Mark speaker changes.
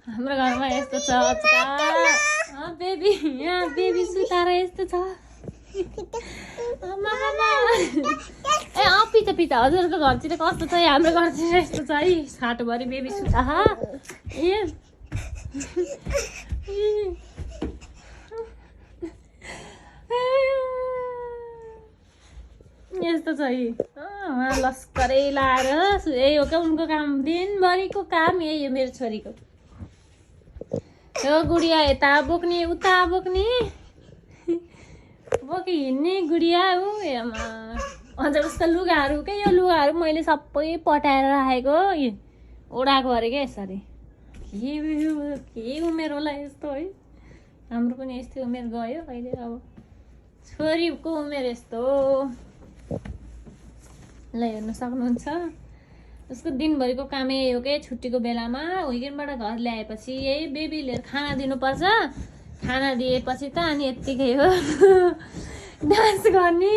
Speaker 1: हाम्रो घरमा यस्तो छ बेबी यहाँ बेबी सुताएर यस्तो छ ए पिता पिता हजुरको घरतिर कस्तो छ हाम्रो घरतिर यस्तो छ है छाटोभरि बेबी सुता ए यस्तो छ है लस्करै लाएर यही हो क्या उनको काम दिनभरिको काम यही हो मेरो छोरीको यो गुडिया यता बोक्ने उता बोक्ने बोकी हिँड्ने गुडिया ऊ हेमा अन्त उसको लुगाहरू क्या यो लुगाहरू मैले सबै पटाएर राखेको ओडाएको अरे क्या यसरी के उमेर होला यस्तो है हाम्रो पनि यस्तै उमेर गयो अहिले अब छोरीको उमेर यस्तो ल हेर्न सक्नुहुन्छ उसको दिनभरिको कामै यही हो कि छुट्टीको बेलामा विकेन्डबाट घर ल्याएपछि यही बेबी लिएर खाना दिनुपर्छ खाना दिएपछि त अनि यत्तिकै हो डान्स गर्ने